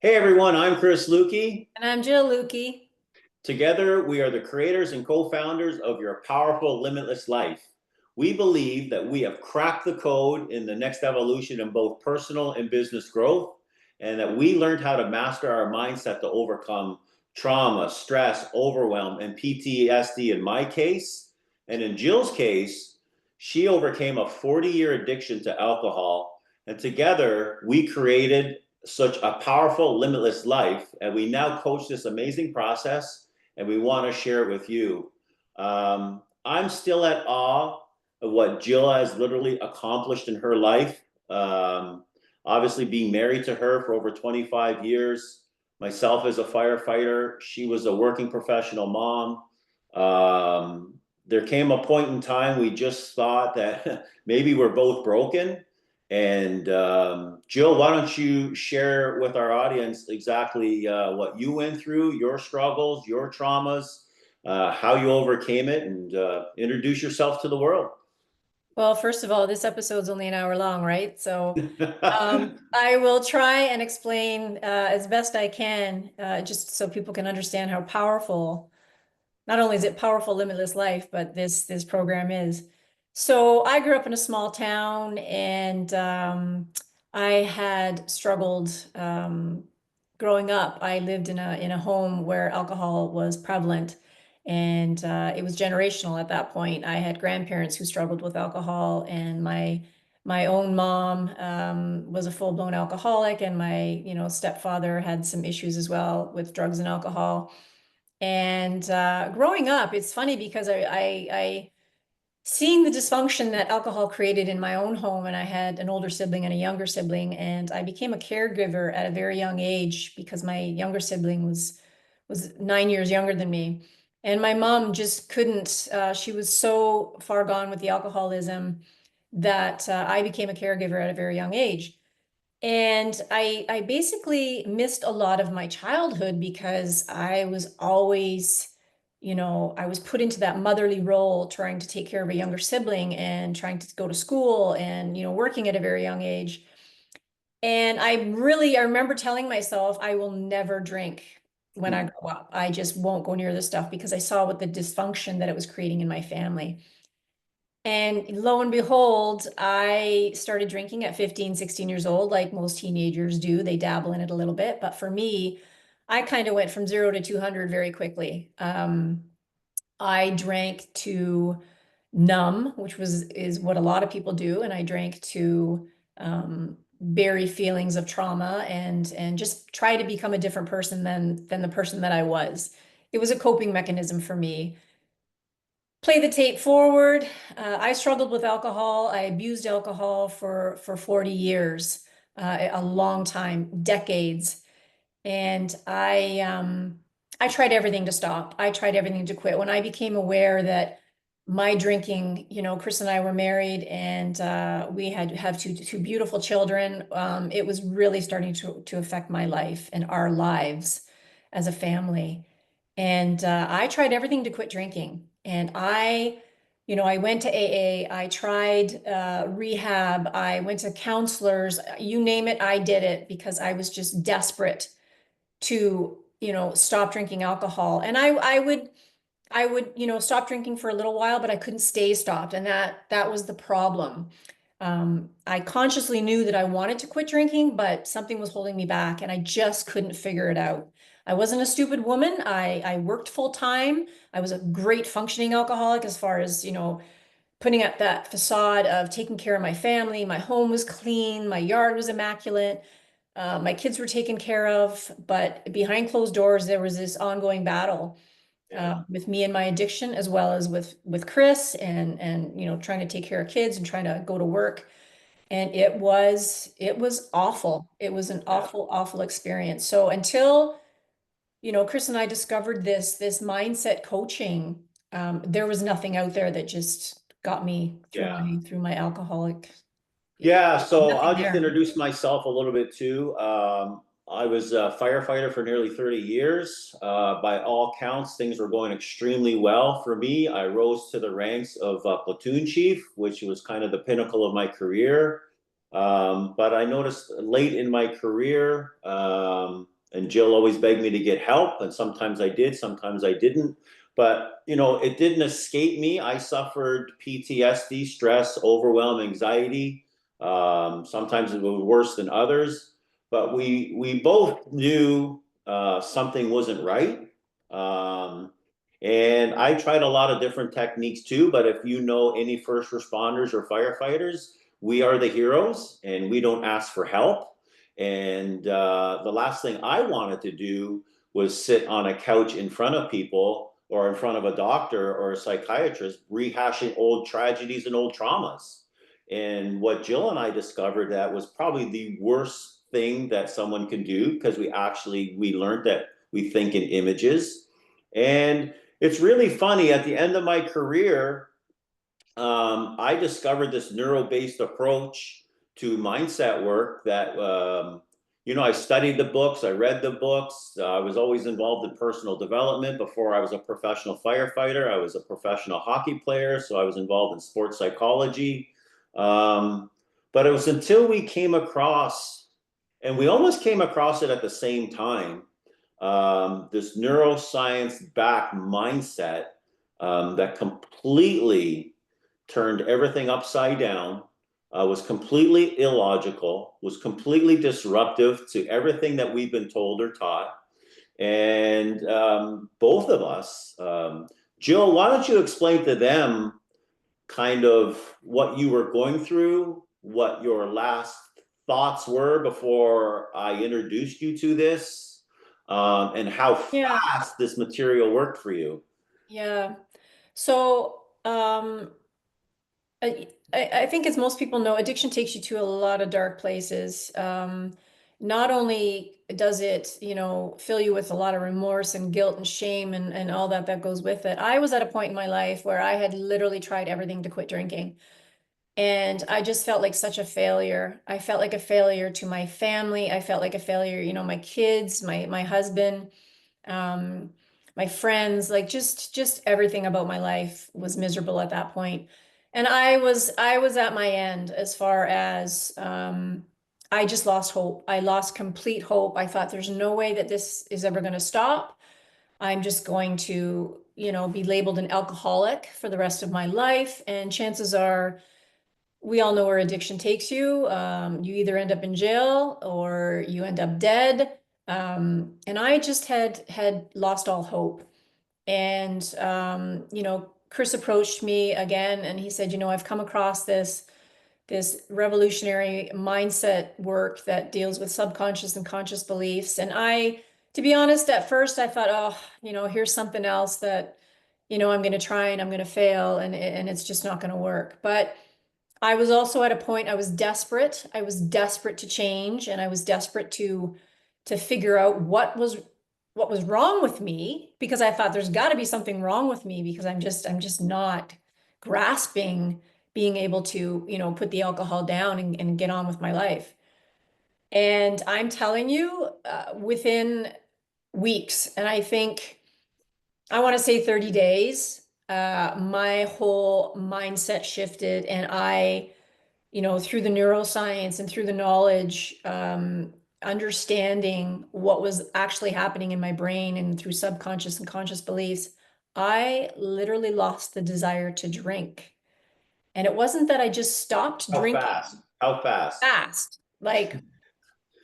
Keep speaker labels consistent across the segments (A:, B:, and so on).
A: Hey everyone, I'm Chris Lukey.
B: And I'm Jill Lukey.
A: Together, we are the creators and co founders of Your Powerful Limitless Life. We believe that we have cracked the code in the next evolution in both personal and business growth, and that we learned how to master our mindset to overcome trauma, stress, overwhelm, and PTSD in my case. And in Jill's case, she overcame a 40-year addiction to alcohol. And together, we created such a powerful, limitless life. And we now coach this amazing process and we want to share it with you. I'm still at awe of what Jill has literally accomplished in her life. Um, Obviously, being married to her for over 25 years, myself as a firefighter, she was a working professional mom. There came a point in time we just thought that maybe we're both broken. And Jill, why don't you share with our audience exactly what you went through, your struggles, your traumas, how you overcame it, and introduce yourself to the world.
B: Well, first of all, this episode's only an hour long, right? I will try and explain as best I can, just so people can understand how powerful, not only is it powerful, limitless life, but this program is. So I grew up in a small town, and I had struggled growing up. I lived in a home where alcohol was prevalent, and it was generational at that point. I had grandparents who struggled with alcohol, and my own mom was a full-blown alcoholic, and my stepfather had some issues as well with drugs and alcohol. And growing up, it's funny because I seeing the dysfunction that alcohol created in my own home, and I had an older sibling and a younger sibling, and I became a caregiver at a very young age because my younger sibling was 9 years younger than me. And my mom just couldn't, she was so far gone with the alcoholism that I became a caregiver at a very young age. And I basically missed a lot of my childhood because I was always, I was put into that motherly role, trying to take care of a younger sibling and trying to go to school and, working at a very young age. And I remember telling myself, I will never drink when I grow up. I just won't go near this stuff because I saw what the dysfunction that it was creating in my family. And lo and behold, I started drinking at 15, 16 years old, like most teenagers do. They dabble in it a little bit. But for me, I kind of went from 0 to 200 very quickly. I drank to numb, which is what a lot of people do. And I drank to bury feelings of trauma and just try to become a different person than the person that I was. It was a coping mechanism for me. Play the tape forward. I struggled with alcohol. I abused alcohol for 40 years, a long time, decades. And I tried everything to stop. I tried everything to quit. When I became aware that my drinking, Chris and I were married, and we had to have two beautiful children. It was really starting to affect my life and our lives as a family. And I tried everything to quit drinking. And I went to AA, I tried rehab, I went to counselors, you name it, I did it because I was just desperate to, stop drinking alcohol. And I would, stop drinking for a little while, but I couldn't stay stopped. And that was the problem. I consciously knew that I wanted to quit drinking, but something was holding me back and I just couldn't figure it out. I wasn't a stupid woman. I worked full time. I was a great functioning alcoholic as far as, putting up that facade of taking care of my family. My home was clean. My yard was immaculate. My kids were taken care of, but behind closed doors, there was this ongoing battle
A: Yeah.
B: with me and my addiction, as well as with Chris and trying to take care of kids and trying to go to work. And it was awful. It was an
A: Yeah.
B: awful experience. So until Chris and I discovered this mindset coaching, there was nothing out there that just got me through
A: Yeah.
B: my alcoholic.
A: Yeah, so
B: Nothing
A: I'll just
B: there.
A: introduce myself a little bit too. I was a firefighter for nearly 30 years. By all counts, things were going extremely well for me. I rose to the ranks of platoon chief, which was kind of the pinnacle of my career. But I noticed late in my career, and Jill always begged me to get help, and sometimes I did, sometimes I didn't. But you know, it didn't escape me. I suffered PTSD, stress, overwhelm, anxiety. Sometimes it was worse than others. But we both knew something wasn't right. Um, and I tried a lot of different techniques too. But if you know any first responders or firefighters, we are the heroes and we don't ask for help. And the last thing I wanted to do was sit on a couch in front of people or in front of a doctor or a psychiatrist rehashing old tragedies and old traumas. And what Jill and I discovered that was probably the worst thing that someone can do, because we learned that we think in images. And it's really funny, at the end of my career, I discovered this neuro-based approach to mindset work that, I studied the books, I read the books. I was always involved in personal development. Before I was a professional firefighter, I was a professional hockey player, so I was involved in sports psychology. Um, but it was until we came across, and we almost came across it at the same time, this neuroscience backed mindset that completely turned everything upside down, was completely illogical, was completely disruptive to everything that we've been told or taught. And both of us, Jill, why don't you explain to them kind of what you were going through, what your last thoughts were before I introduced you to this, and how
B: Yeah,
A: fast this material worked for you.
B: yeah. So, I think as most people know, addiction takes you to a lot of dark places. Not only does it, fill you with a lot of remorse and guilt and shame and all that goes with it. I was at a point in my life where I had literally tried everything to quit drinking. And I just felt like such a failure. I felt like a failure to my family. I felt like a failure, my kids, my husband, um, my friends, like just everything about my life was miserable at that point. And I was at my end as far as I just lost hope. I lost complete hope. I thought there's no way that this is ever going to stop. I'm just going to, be labeled an alcoholic for the rest of my life. And chances are, we all know where addiction takes you. You either end up in jail or you end up dead. And I just had lost all hope. And Chris approached me again and he said, I've come across this revolutionary mindset work that deals with subconscious and conscious beliefs. And to be honest, at first I thought, oh, here's something else that, I'm going to try and I'm going to fail and it's just not going to work. But I was also at a point I was desperate. I was desperate to change and I was desperate to figure out what was wrong with me because I thought there's got to be something wrong with me because I'm just not grasping being able to, put the alcohol down and get on with my life. And I'm telling you, within weeks, and I think I want to say 30 days, my whole mindset shifted and through the neuroscience and through the knowledge, understanding what was actually happening in my brain and through subconscious and conscious beliefs, I literally lost the desire to drink. And it wasn't that I just stopped
A: How
B: drinking
A: fast? How fast?
B: fast. Like,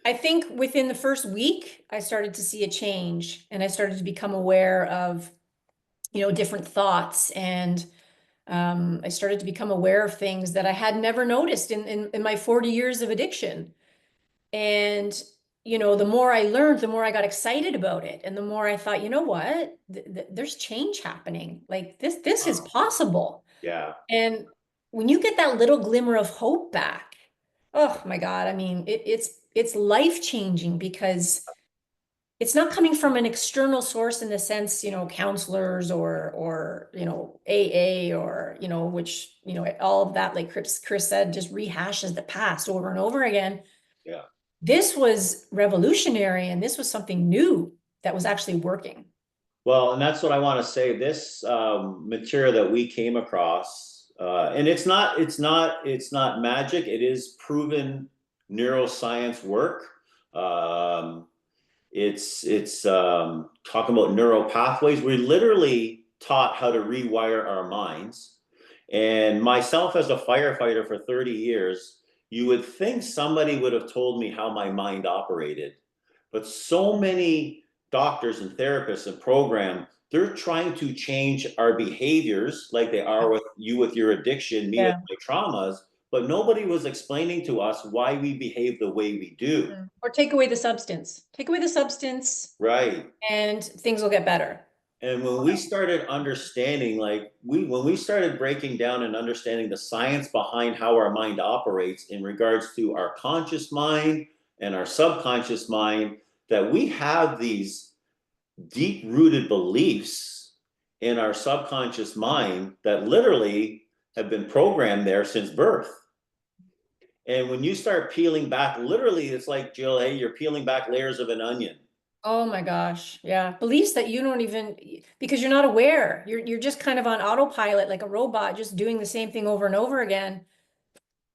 B: I think within the first week, I started to see a change and I started to become aware of, different thoughts and I started to become aware of things that I had never noticed in my 40 years of addiction. And, the more I learned, the more I got excited about it. And the more I thought, you know what, there's change happening. Like this is possible.
A: Yeah.
B: And when you get that little glimmer of hope back, oh my God, I mean, it's life changing because it's not coming from an external source in the sense, counselors or AA or, which, all of that, like Chris said, just rehashes the past over and over again.
A: Yeah.
B: This was revolutionary and this was something new that was actually working.
A: Well, and that's what I want to say. This material that we came across, And it's not magic. It is proven neuroscience work. Um, it's talking about neuropathways. We literally taught how to rewire our minds. And myself as a firefighter for 30 years, you would think somebody would have told me how my mind operated. But so many doctors and therapists and program, they're trying to change our behaviors like they are with you with your addiction, me with
B: Yeah.
A: my traumas, but nobody was explaining to us why we behave the way we do.
B: Or take away the substance. Take away the substance
A: Right.
B: and things will get better.
A: And when we started understanding, like when we started breaking down and understanding the science behind how our mind operates in regards to our conscious mind and our subconscious mind, that we have these deep rooted beliefs in our subconscious mind that literally have been programmed there since birth. And when you start peeling back, literally, it's like, Jill, hey, you're peeling back layers of an onion.
B: Oh my gosh. Yeah. Beliefs that you don't even, because you're not aware. You're just kind of on autopilot like a robot, just doing the same thing over and over again.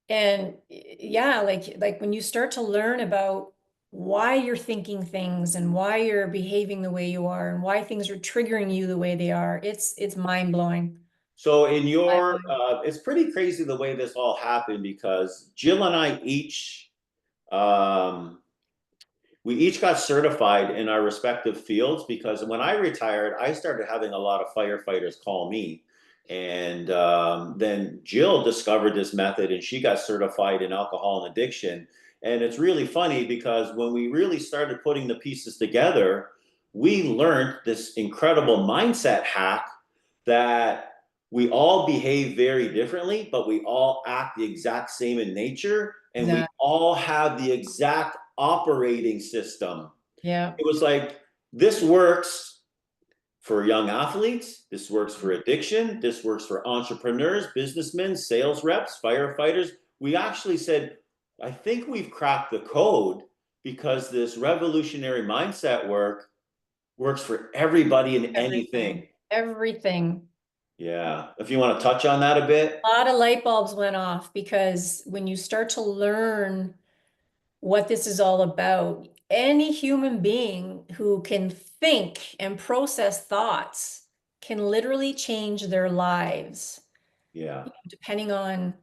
B: And yeah, like when you start to learn about why you're thinking things and why you're behaving the way you are and why things are triggering you the way they are, it's mind-blowing.
A: So in your,
B: Mind-blowing.
A: it's pretty crazy the way this all happened because Jill and I um, we each got certified in our respective fields because when I retired, I started having a lot of firefighters call me. And then Jill discovered this method and she got certified in alcohol and addiction. And it's really funny because when we really started putting the pieces together, we learned this incredible mindset hack that we all behave very differently, but we all act the exact same in nature, and we
B: Exactly.
A: all have the exact operating system.
B: Yeah.
A: It was like, this works for young athletes, this works for addiction, this works for entrepreneurs, businessmen, sales reps, firefighters. We actually said, I think we've cracked the code because this revolutionary mindset work works for everybody and
B: Everything.
A: anything.
B: Everything.
A: Yeah. If you want to touch on that a bit.
B: A lot of light bulbs went off because when you start to learn what this is all about, any human being who can think and process thoughts can literally change their lives,
A: Yeah.
B: depending on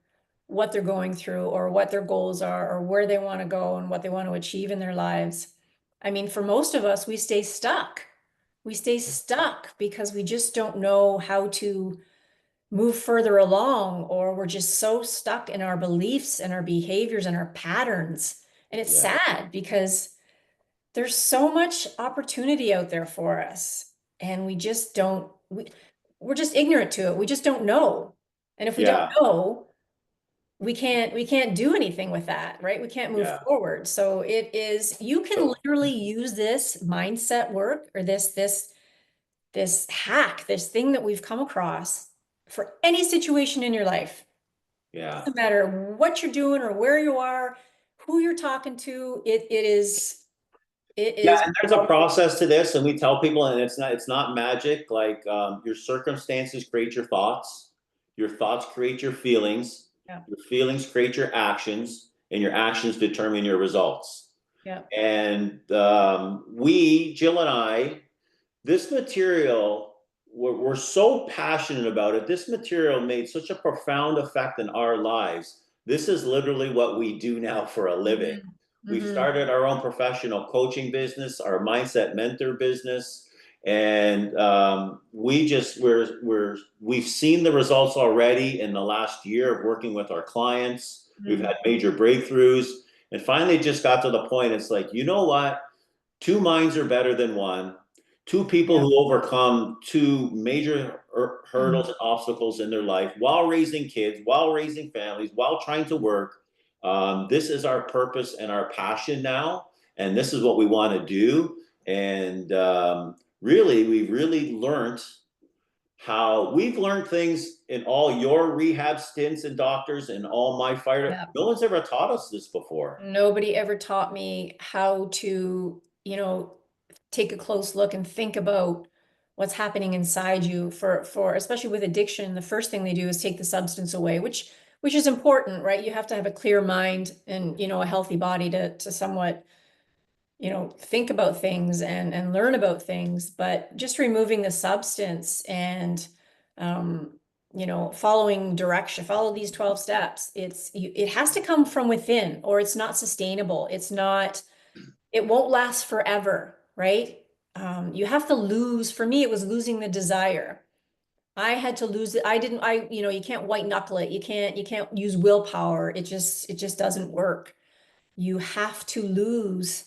B: what they're going through or what their goals are or where they want to go and what they want to achieve in their lives. I mean, for most of us, we stay stuck. We stay stuck because we just don't know how to move further along, or we're just so stuck in our beliefs and our behaviors and our patterns. And it's
A: Yeah.
B: sad because there's so much opportunity out there for us, and we just don't, we're just ignorant to it. We just don't know. And if we don't
A: Yeah.
B: know, we can't do anything with that, right? We can't move
A: Yeah.
B: forward. So it is, you can
A: So,
B: literally use this mindset work or this hack, this thing that we've come across for any situation in your life.
A: yeah.
B: Doesn't matter what you're doing or where you are, who you're talking to, it
A: Yeah,
B: is
A: and there's a process to this, and we tell people, and it's not magic. Like your circumstances create your thoughts create
B: yeah,
A: your feelings create your actions, and your actions determine your results.
B: yeah,
A: And Jill and I, this material, we're so passionate about it. This material made such a profound effect in our lives. This is literally what we do now for a living.
B: hmm
A: We've
B: hmm
A: started our own professional coaching business, our mindset mentor business, and we've seen the results already in the last year of working with our clients. We've
B: hmm
A: had major breakthroughs, and finally just got to the point. It's like, you know what? Two minds are better than one. Two people
B: yeah,
A: who overcome two major hurdles
B: hmm
A: and obstacles in their life while raising kids, while raising families, while trying to work. This is our purpose and our passion now, and this is what we want to do. And really, we've really learned how we've learned things in all your rehab stints and doctors and all my fire.
B: yeah.
A: No one's ever taught us this before.
B: Nobody ever taught me how to, take a close look and think about what's happening inside you. For especially with addiction, the first thing they do is take the substance away, which is important, right? You have to have a clear mind and, a healthy body to somewhat, think about things and learn about things. But just removing the substance and, following direction, follow these 12 steps. It has to come from within, or it's not sustainable. It won't last forever, right? You have to lose. For me, it was losing the desire. I had to lose it. I didn't, you can't white knuckle it. You can't use willpower. It just doesn't work. You have to lose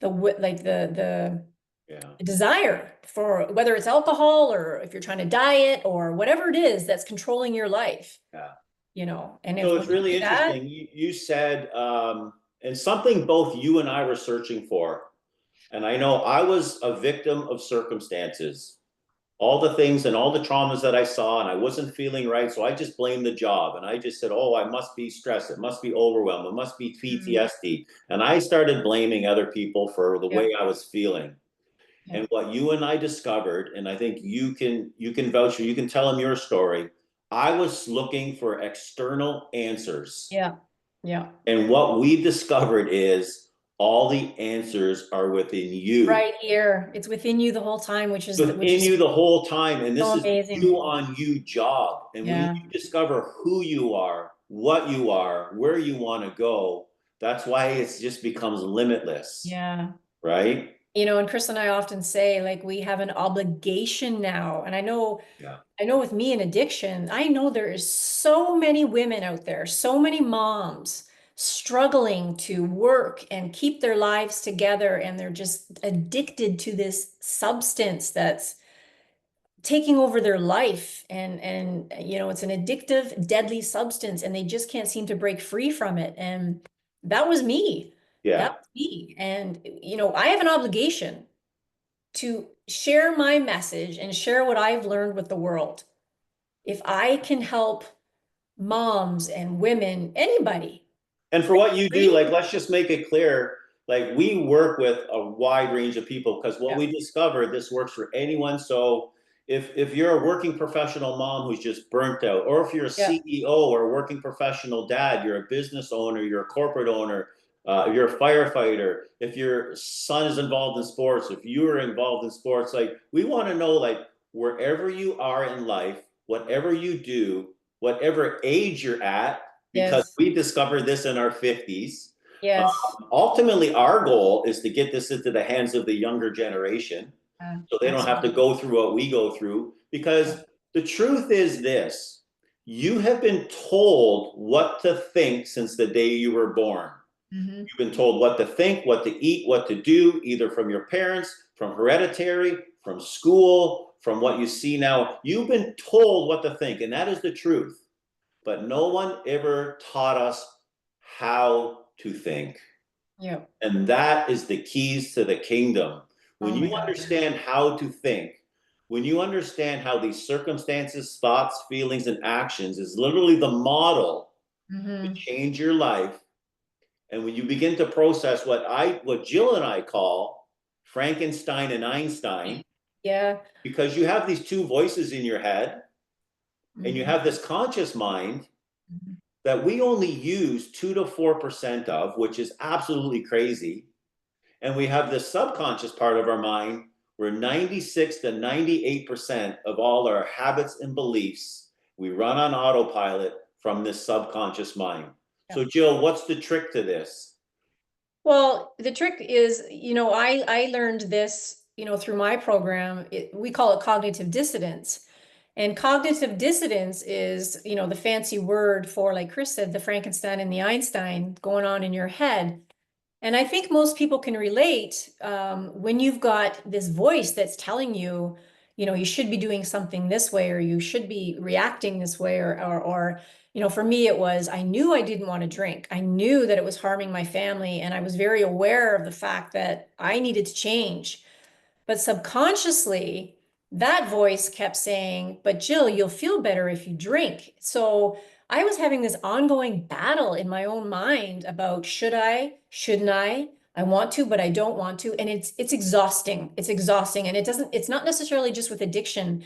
B: like
A: Yeah.
B: the desire for, whether it's alcohol or if you're trying to diet or whatever it is that's controlling your life,
A: Yeah.
B: and if
A: So
B: when
A: it's
B: you
A: really
B: do that,
A: interesting. You said, and something both you and I were searching for. And I know I was a victim of circumstances, all the things and all the traumas that I saw, and I wasn't feeling right. So I just blamed the job. And I just said, oh, I must be stressed. It must be overwhelmed. It must be
B: mm,
A: PTSD. And I started blaming other people for the
B: yeah,
A: way I was feeling.
B: yeah,
A: And what you and I discovered, and I think you can vouch for, you can tell them your story. I was looking for external answers.
B: yeah, yeah.
A: And what we discovered is all the answers are within you,
B: Right here. It's within you the whole time, which
A: within
B: is
A: you the whole time. And
B: so
A: this is
B: amazing.
A: you on you job. And when
B: Yeah,
A: you discover who you are, what you are, where you want to go, that's why it just becomes limitless,
B: yeah.
A: right?
B: And Chris and I often say, like, we have an obligation now. And
A: Yeah.
B: I know with me in addiction, I know there is so many women out there, so many moms struggling to work and keep their lives together, and they're just addicted to this substance that's taking over their life, and it's an addictive, deadly substance, and they just can't seem to break free from it. And that was me. That
A: Yeah.
B: was me. And I have an obligation to share my message and share what I've learned with the world. If I can help moms and women, anybody,
A: And for
B: break
A: what you do,
B: free.
A: like, let's just make it clear, like, we work with a wide range of people because what
B: Yeah,
A: we discovered, this works for anyone. So if you're a working professional mom who's just burnt out, or if you're a
B: yeah,
A: CEO or a working professional dad, you're a business owner, you're a corporate owner, you're a firefighter, if your son is involved in sports, if you're involved in sports, like, we want to know, like, wherever you are in life, whatever you do, whatever age you're at, because
B: yes,
A: we discovered this in our 50s.
B: yes,
A: Ultimately, our goal is to get this into the hands of the younger generation so they don't have to
B: absolutely.
A: go through what we go through.
B: Yeah.
A: Because the truth is this: you have been told what to think since the day you were born.
B: Hmm.
A: You've been told what to think, what to eat, what to do, either from your parents, from hereditary, from school, from what you see now. You've been told what to think, and that is the truth. But no one ever taught us how to think.
B: Yeah.
A: And that is the keys to the kingdom. When
B: Oh my
A: you
B: God, yeah.
A: understand how to think, when you understand how these circumstances, thoughts, feelings, and actions is literally the model to
B: Hmm.
A: change your life, and when you begin to process what Jill and I call Frankenstein and Einstein,
B: Yeah.
A: because you have these two voices in your head, and you
B: Hmm.
A: have this conscious mind that we only use 2 to 4% of, which is absolutely crazy. And we have this subconscious part of our mind where 96 to 98% of all our habits and beliefs we run on autopilot from this subconscious mind.
B: Yeah.
A: So, Jill, what's the trick to this?
B: Well, the trick is, I learned this, through my program. We call it cognitive dissonance. And cognitive dissonance is, the fancy word for, like Chris said, the Frankenstein and the Einstein going on in your head. And I think most people can relate, when you've got this voice that's telling you, you should be doing something this way, or you should be reacting this way, or for me, it was, I knew I didn't want to drink. I knew that it was harming my family, and I was very aware of the fact that I needed to change. But subconsciously, that voice kept saying, but Jill, you'll feel better if you drink. So I was having this ongoing battle in my own mind about, should I? Shouldn't I? I want to, but I don't want to. And it's exhausting. It's exhausting. And it's not necessarily just with addiction.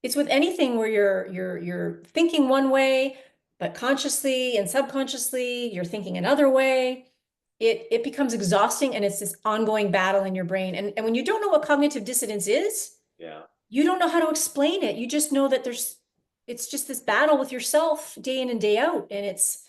B: It's with anything where you're thinking one way, but consciously and subconsciously you're thinking another way. It becomes exhausting, and it's this ongoing battle in your brain. And when you don't know what cognitive dissonance is,
A: Yeah.
B: you don't know how to explain it. You just know that it's just this battle with yourself day in and day out. And it's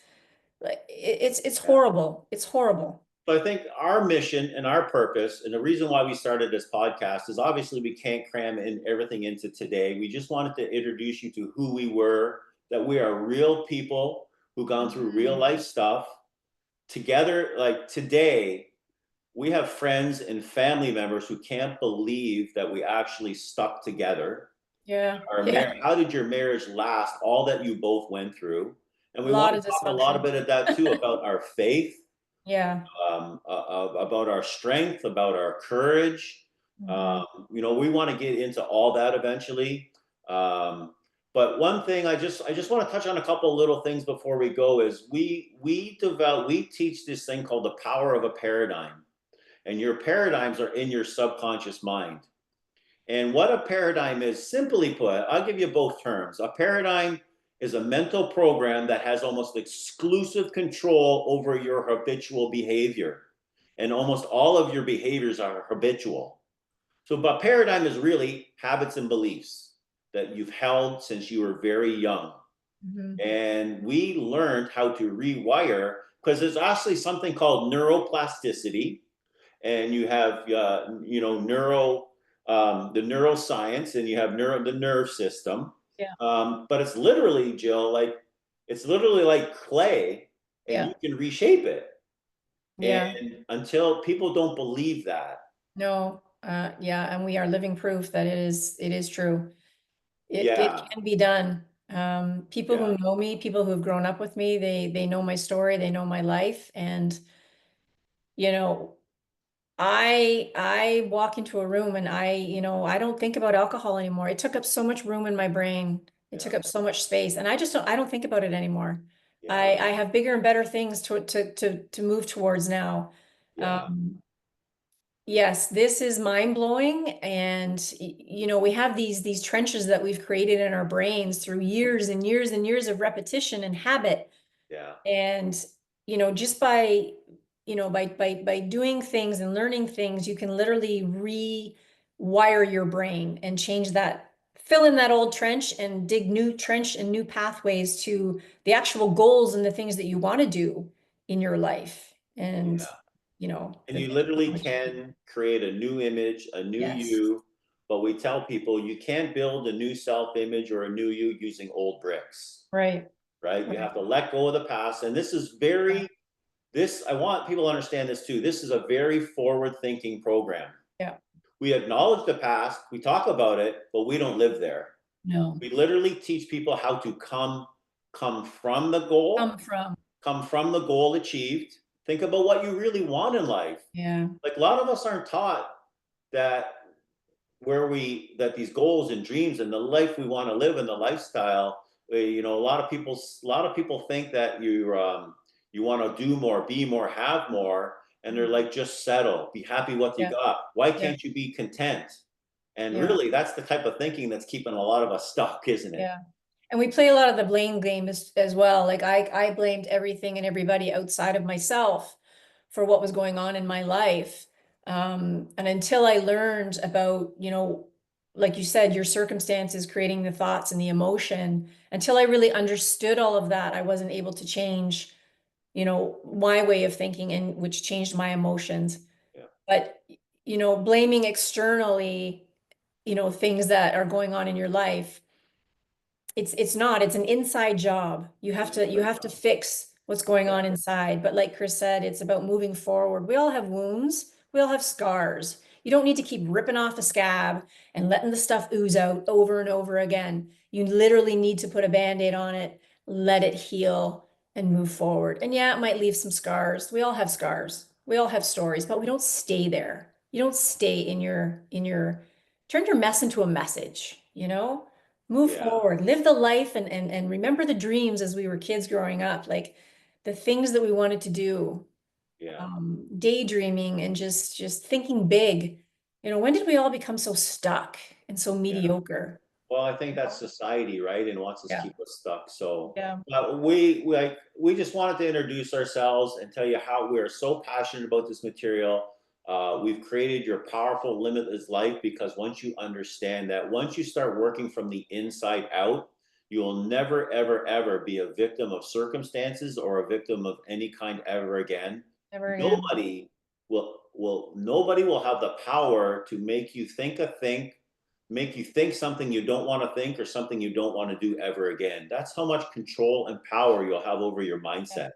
A: Yeah.
B: horrible. It's horrible.
A: So I think our mission and our purpose, and the reason why we started this podcast is obviously we can't cram in everything into today. We just wanted to introduce you to who we were, that we are real people who gone through real
B: Mhm.
A: life stuff together. Like today, we have friends and family members who can't believe that we actually stuck together.
B: Yeah.
A: Our
B: Yeah.
A: marriage, how did your marriage last? All that you both went through, and
B: A
A: we want
B: lot
A: to
B: of
A: talk a lot of
B: dysfunction.
A: bit of that too about our faith,
B: Yeah.
A: about our strength, about our courage.
B: Mhm.
A: We want to get into all that eventually. Um, but one thing I just want to touch on a couple of little things before we go is we teach this thing called the power of a paradigm, and your paradigms are in your subconscious mind. And what a paradigm is, simply put, I'll give you both terms. A paradigm is a mental program that has almost exclusive control over your habitual behavior. And almost all of your behaviors are habitual. So, but paradigm is really habits and beliefs that you've held since you were very young.
B: Mhm.
A: And we learned how to rewire because there's actually something called neuroplasticity, and you have the neuroscience, and you have the nerve system.
B: Yeah.
A: But it's literally, Jill, like it's literally like clay, and you
B: Yeah.
A: can reshape it.
B: Yeah.
A: And until people don't believe that,
B: No. Yeah. And we are living proof that it is true. It
A: yeah,
B: can be done. People
A: yeah,
B: who know me, people who have grown up with me, they know my story, they know my life. And, you know, I walk into a room and I don't think about alcohol anymore. It took up so much room in my brain. It
A: yeah,
B: took up so much space, and I don't think about it anymore.
A: yeah,
B: I have bigger and better things to move towards now.
A: yeah,
B: Um, yes, this is mind blowing, and we have these trenches that we've created in our brains through years and years and years of repetition and habit.
A: yeah,
B: And, just by doing things and learning things, you can literally rewire your brain and change that, fill in that old trench and dig new trench and new pathways to the actual goals and the things that you want to do in your life. And,
A: yeah. And
B: the
A: you
B: things you
A: literally
B: want to achieve.
A: can create a new image, a new
B: Yes.
A: you. But we tell people you can't build a new self image or a new you using old bricks,
B: Right.
A: right? You
B: Right.
A: have to let go of the past. And
B: Yeah.
A: I want people to understand this too. This is a very forward thinking program.
B: Yeah.
A: We acknowledge the past, we talk about it, but we don't live there.
B: No.
A: We literally teach people how to come from the
B: Come
A: goal,
B: from.
A: come from the goal achieved. Think about what you really want in life.
B: Yeah.
A: Like a lot of us aren't taught that that these goals and dreams and the life we want to live and the lifestyle. A lot of people think that you want to do more, be more, have more, and they're like, just settle, be happy what you
B: Yeah.
A: got. Why
B: Yeah.
A: can't you be content? And
B: Yeah.
A: really, that's the type of thinking that's keeping a lot of us stuck, isn't it?
B: Yeah. And we play a lot of the blame game as well. Like I blamed everything and everybody outside of myself for what was going on in my life. And until I learned about, like you said, your circumstances creating the thoughts and the emotion, until I really understood all of that, I wasn't able to change, my way of thinking, and which changed my emotions.
A: Yeah,
B: But, blaming externally, things that are going on in your life, it's an inside job. You
A: it's
B: have
A: an
B: to you
A: inside
B: have to
A: job.
B: fix what's going
A: Yeah,
B: on inside. But like Chris said, it's about moving forward. We all have wounds, we all have scars. You don't need to keep ripping off a scab and letting the stuff ooze out over and over again. You literally need to put a band-aid on it, let it heal, and move forward. And yeah, it might leave some scars. We all have scars. We all have stories, but we don't stay there. You don't stay in your turn your mess into a message. Move
A: yeah,
B: forward, live the life, and remember the dreams as we were kids growing up, like the things that we wanted to do.
A: Yeah.
B: daydreaming and just thinking big. When did we all become so stuck and so
A: Yeah.
B: mediocre?
A: Well, I think
B: You
A: that's
B: know?
A: society, right? And wants us to
B: Yeah.
A: keep us stuck. So
B: Yeah.
A: we just wanted to introduce ourselves and tell you how we are so passionate about this material. We've created your powerful limitless life because once you understand that, once you start working from the inside out, you will never, ever, ever be a victim of circumstances or a victim of any kind ever again.
B: Never again.
A: Nobody nobody will have the power to make you think something you don't want to think or something you don't want to do ever again. That's how much control and power you'll have over your
B: Yeah.
A: mindset.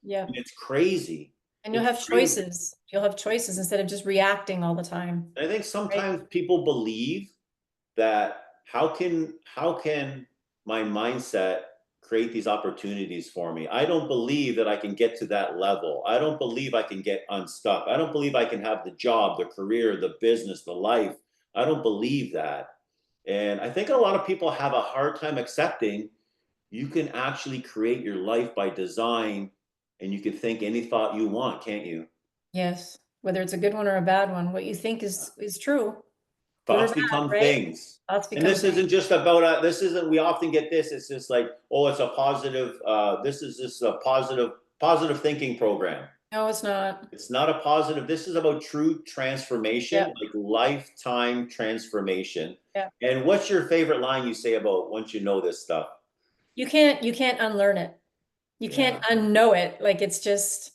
B: Yeah.
A: And it's crazy.
B: And you'll
A: It's
B: have
A: crazy.
B: choices. You'll have choices instead of just reacting all the time.
A: And I think
B: Right?
A: sometimes people believe that how can my mindset create these opportunities for me? I don't believe that I can get to that level. I don't believe I can get unstuck. I don't believe I can have the job, the career, the business, the life. I don't believe that. And I think a lot of people have a hard time accepting you can actually create your life by design and you can think any thought you want, can't you?
B: Yes. Whether it's a good one or a bad one, what you think is true, good or
A: Thoughts
B: bad,
A: become
B: right?
A: things.
B: Thoughts
A: And
B: become
A: this
B: things.
A: isn't just about this isn't we often get this, it's just like, oh, it's a positive this is just a positive thinking program.
B: No, it's not.
A: It's not a positive. This is about true transformation,
B: Yeah.
A: like lifetime transformation.
B: Yeah.
A: And what's your favorite line you say about once you know this stuff?
B: You can't unlearn it. You can't
A: Yeah,
B: unknow it. Like it's just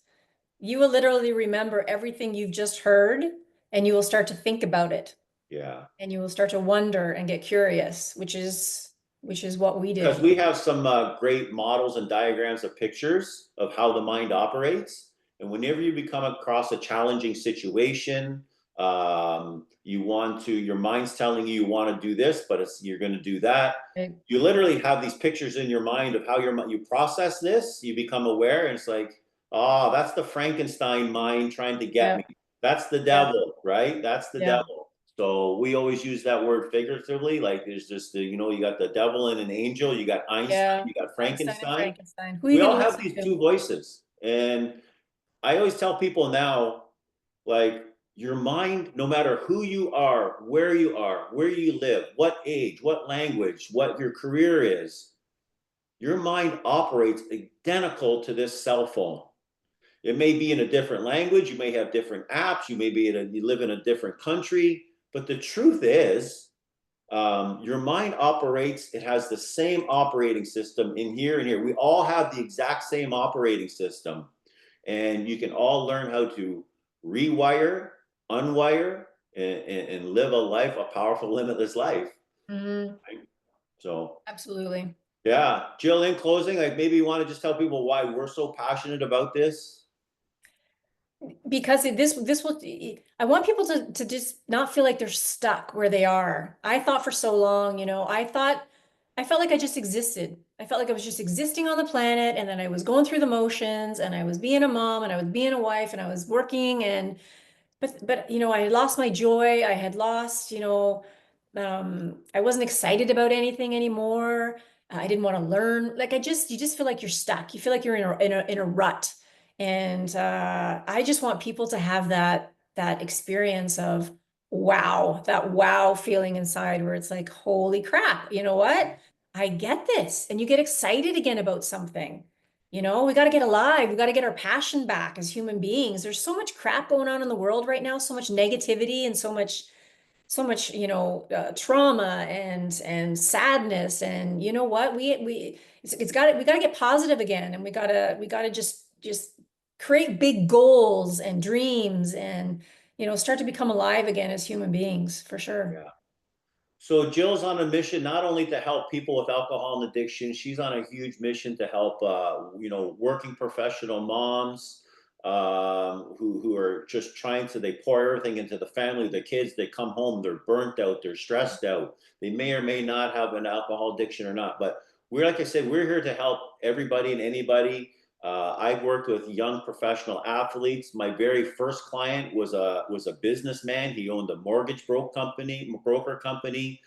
B: you will literally remember everything you've just heard and you will start to think about it
A: yeah.
B: and you will start to wonder and get curious, which is what we
A: Because
B: did.
A: we have some great models and diagrams of pictures of how the mind operates. And whenever you become across a challenging situation, your mind's telling you want to do this, but you're going to do that.
B: Right?
A: You literally have these pictures in your mind of how you process this. You become aware, and it's like, oh, that's the Frankenstein mind trying to get
B: Yeah.
A: me. That's the
B: Yeah.
A: devil, right? That's the
B: Yeah.
A: devil. So we always use that word figuratively. Like there's just you got the devil and an angel, you got Einstein,
B: Yeah.
A: you got
B: Einstein and
A: Frankenstein.
B: Frankenstein. Who are you
A: We
B: going
A: all
B: to
A: have
B: listen
A: these
B: to?
A: two voices. And I always tell people now, like your mind, no matter who you are, where you live, what age, what language, what your career is, your mind operates identical to this cell phone. It may be in a different language, you may have different apps, you live in a different country, but the truth is, your mind operates, it has the same operating system in here and here. We all have the exact same operating system. And you can all learn how to rewire, unwire, and live a life, a powerful, limitless life.
B: Mhm.
A: Right? So,
B: Absolutely.
A: yeah. Jill, in closing, like maybe you want to just tell people why we're so passionate about this.
B: Because this will, I want people to just not feel like they're stuck where they are. I thought for so long, I felt like I just existed. I felt like I was just existing on the planet, and then I was going through the motions, and I was being a mom, and I was being a wife, and I was working, and but I had lost my joy. I had lost, I wasn't excited about anything anymore. I didn't want to learn. Like you just feel like you're stuck. You feel like you're in a rut. And I just want people to have that experience of wow, that wow feeling inside where it's like, holy crap, you know what? I get this. And you get excited again about something. We got to get alive. We got to get our passion back as human beings. There's so much crap going on in the world right now, so much negativity and so much, trauma and sadness. And you know what? We got to get positive again, and we got to just create big goals and dreams and start to become alive again as human beings, for sure.
A: Yeah. So Jill's on a mission not only to help people with alcohol and addiction, she's on a huge mission to help working professional moms who are just trying to they pour everything into the family, the kids, they come home, they're burnt out, they're stressed out. They may or may not have an alcohol addiction or not, but we're like I said, we're here to help everybody and anybody. I've worked with young professional athletes. My very first client was a businessman. He owned a mortgage broker company.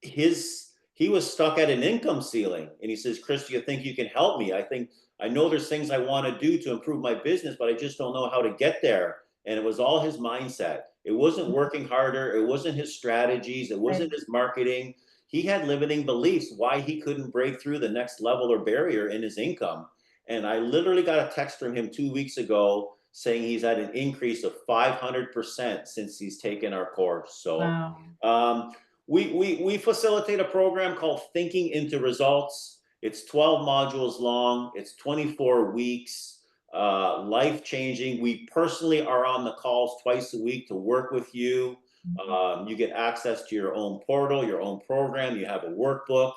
A: He was stuck at an income ceiling, and he says, "Chris, do you think you can help me? I think I know there's things I want to do to improve my business, but I just don't know how to get there. And it was all his mindset. It wasn't working harder. It wasn't his strategies. It
B: Right.
A: wasn't his marketing. He had limiting beliefs why he couldn't break through the next level or barrier in his income. And I literally got a text from him 2 weeks ago saying he's had an increase of 500% since he's taken our course. So
B: Wow.
A: um, we facilitate a program called Thinking into Results. It's 12 modules long. It's 24 weeks, life changing. We personally are on the calls twice a week to work with you.
B: Mhm.
A: You get access to your own portal, your own program. You have a workbook.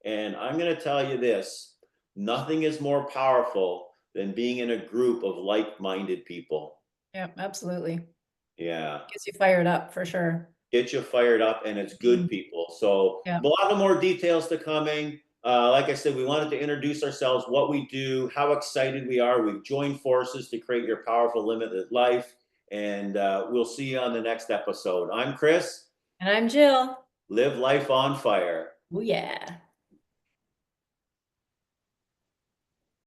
A: And I'm going to tell you this, nothing is more powerful than being in a group of like minded people.
B: Yeah, absolutely.
A: Yeah.
B: Gets you fired up for sure.
A: Get you fired up, and it's good
B: Mhm.
A: people. So
B: Yeah.
A: a lot of more details to coming. Like I said, we wanted to introduce ourselves, what we do, how excited we are. We've joined forces to create your powerful limited life, and we'll see you on the next episode. I'm Chris.
B: And I'm Jill.
A: Live life on fire.
B: Oh, yeah.